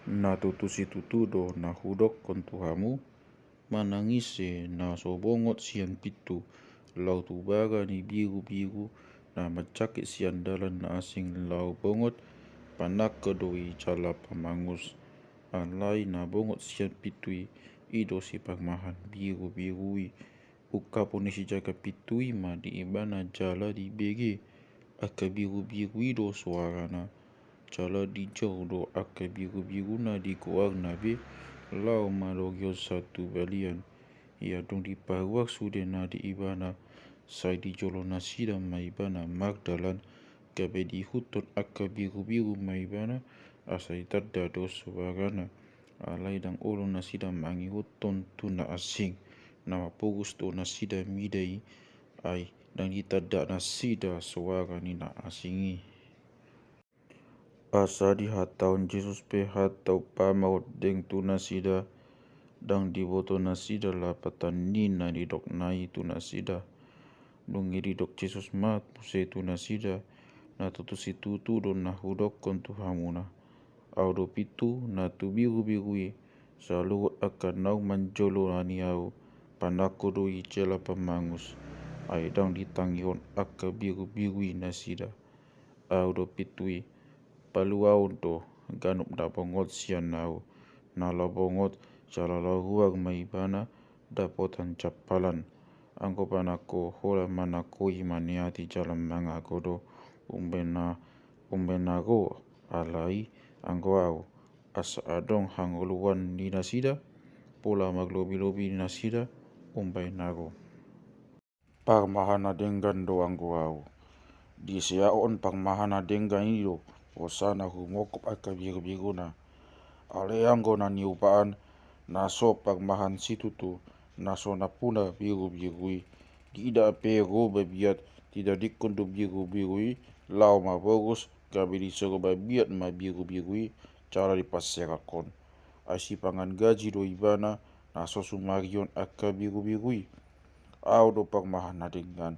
Na tutusi tutudo na hudok kon Tuhamu, manangise na sobongot sian pitu, lau tubaga ni biru-biru, na macakit sian dalan na asing lau bongot, panak kedoi cala pamangus, alai na bongot sian pitui, ido si pagmahan biru-birui, ukapuni si jaga pitui ma di ibana jala di bege, aka biru-biru ido suarana, jala di jauh do aka biru-biru na di goar na be, lau malogyo satu balian, ia dong di paruak sude na di ibana, sai di jolo na sida ma ibana Magdalan, gabe di huton aka biru-biru ma ibana, asai tadda do suarana, alai dang olo na sida mangi huton tuna asing, nama pogus do na sida midai, ai dang di tadda na sida suara ni na asingi. Asa di hataun Jesus pe hatau pamaut deng tuna sida, dang di boto na sida la patanin na di dok nai tuna sida, dungi di dok Jesus mat puse tuna sida, na tutusi tutu don na hudok kon Tuhamuna, au do pitu na tu biru-birui, saluhut akan nau manjolo ani au, panako do i cela pamangus, ai dang di tangion aka biru-birui na sida, au do pitui, palu au do ganup da bongot sian au, na la bongot cala la huag maibana dapotan capalan, angko panako hola manako imaniati jalan mangagodo, umbena go alai angko au, asa adong hangoluan di nasida, pola maglobi-lobi di nasida, nago. Pagmahana denggan do angko au, di siaon pagmahana denggan ido, osana humokop aka biru-biruna, aleanggo na niupaan, naso pagmahan situtu, naso napuna biru-birui, di ida pero babiat, tidak dikundu biru-birui, lau ma bogus, gabi disuruh babiat ma biru-birui, cara dipaserakon, asi pangan gaji do ibana, naso sumarion aka biru-birui, au do pagmahan na dengan,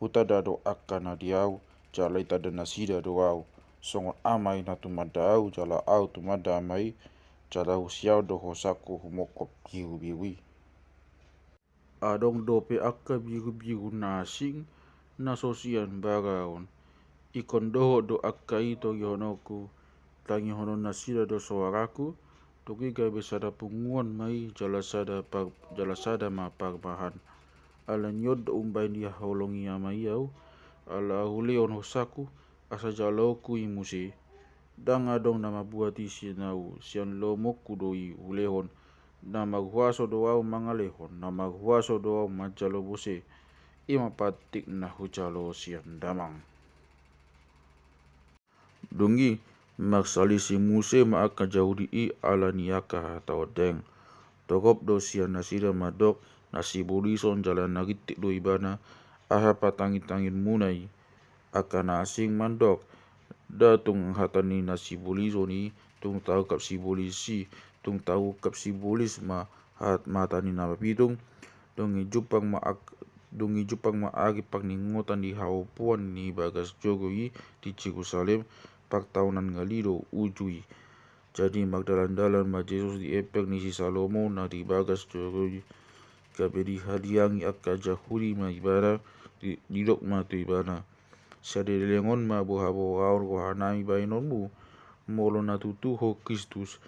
hutada do aka na diau, jala itada nasida do au, songot amai na tumada au jala au tumada amai, jala husiau do hosaku humokop biru-birui. Adong dope aka biru-biru na asing, na sosian baraon, ikon doho do aka ito yohonoku, tangi hono nasida do suaraku, toki gabe sada punguan mai jala sada ma pagmahan, ala nyod do umbai dia holongi amai au, ala huleon hosaku, asa jaloku imusi, dang adong nama buat isi nau, sian lomoku doi hulehon, nama huaso doau mangalehon, nama huaso doau majalo buse, ima patik na hujalo sian damang. Dungi, magsalisi muse ma aka jauh di ala niaka atau deng, tokop do sian nasida madok, nasi bolison jalan nagitik do ibana, aha patangin-tangin munai, aka na asing mandok, datung hatani na simboliso ni, tung tahu kap simbolisi, tung tahu kap simbolis ma matani na pitung, dungi jupang ma agi pagningotan di haupuan ni Bagas Jogowi di Jerusalem pak tahunan ngalido ujui. Jadi magdalan-dalan ma Jesus di epek ni si Salomo na di Bagas Jogowi, gabe di hadiangi akka jahuri ma ibada di dok ma tu ibada. Sadelengon ma boha-bohaon rohanami bainonmu, molo na tutuho Kristus,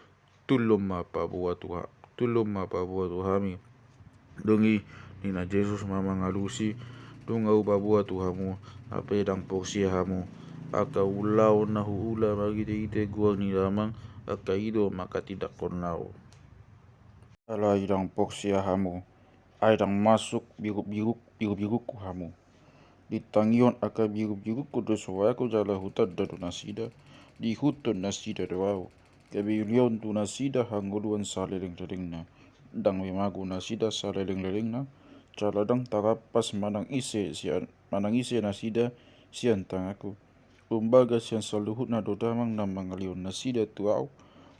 tulom ma pabuat Tuhami, dungi nina Jesus ma mangalusi, dungau pabuat Tuhamu, apedang porsiahamu, aka ulau na huula magite-ite guang ni lamang, aka ido maka tidak konlau. Ala idang porsiahamu, aidang masuk biru-biru kuhamu, di tangion aka biru-biru kudo soaku jala hutad do nasida, di huton nasida doau, gabe yulion tu nasida hangoluan saleleng-lelengna, dang memagu nasida saleleng-lelengna, jala dang tarapas manang ise nasida sian tangaku, umbaga sian saluhut na dodamang na mangalion nasida tuau,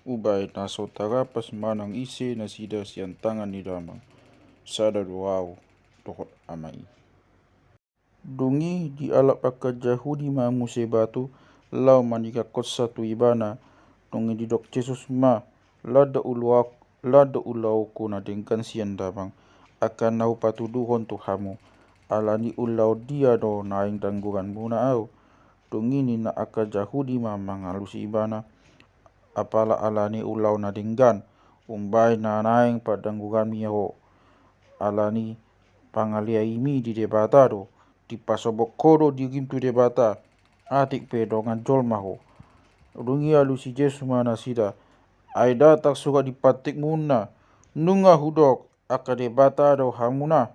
ubai naso tarapas manang ise nasida sian tangan ni damang, sada doau tohot amai. Dungi di alap aka Jahudi ma muse batu, lau manika kot satu ibana, dungi di dok Jesus ma, lada ulau ko na dengkan sian dabang akan nau patuduhon tu hamu alani ulau dia do naing tangguran muna au tungini na aka jahudi mamang alusi ibana apala alani ulau na denggan umbai na naing padangguran miho alani pangalia imi di debata do di pasobok kodo di gintu debata atik pedongan jol maho rungi alusi jesu mana sida aida tak suka dipatik muna nunga hudok aka debata do hamuna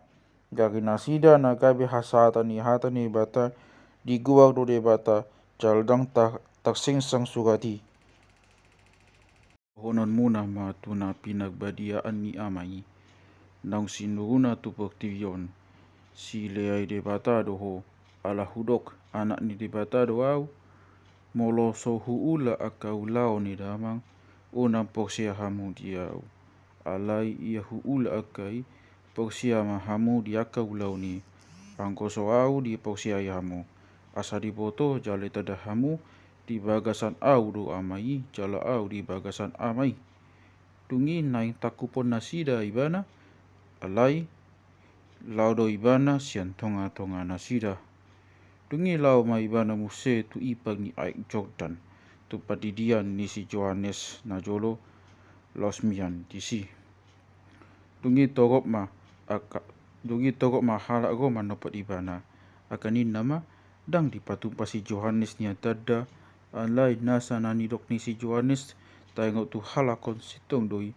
gari nasida na gabi hasata ni hata ni bata di gua do debata jaldang tak singsang sugati honon muna ma tuna pinagbadiaan ni amai nang sinuruna tu pertivion si leai debata do ho ala hudok anak ni debata do au molo so huula aka ulau ni damang unang porsia hamu diau alai ia huula akai porsia ma hamu di aka ulau ni pangkoso au di porsia hamu asa di boto jale tada hamu di bagasan au do amai jala au di bagasan amai tungi naing takupon nasida ibana alai laudo ibana sian tonga nasida tungi lau ma ibana muse tu ipag ni Aik Jordan tu padidian ni si Johannes na jolo losmian disi tungi togop ma halak go manopot ibana akanin nama dang dipatumpa si Johannes ni tada alai nasa nani dok ni si Johannes tengok tu halakon sitong doi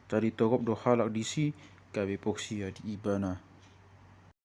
tadi togop do halak disi kabe poksia di ibana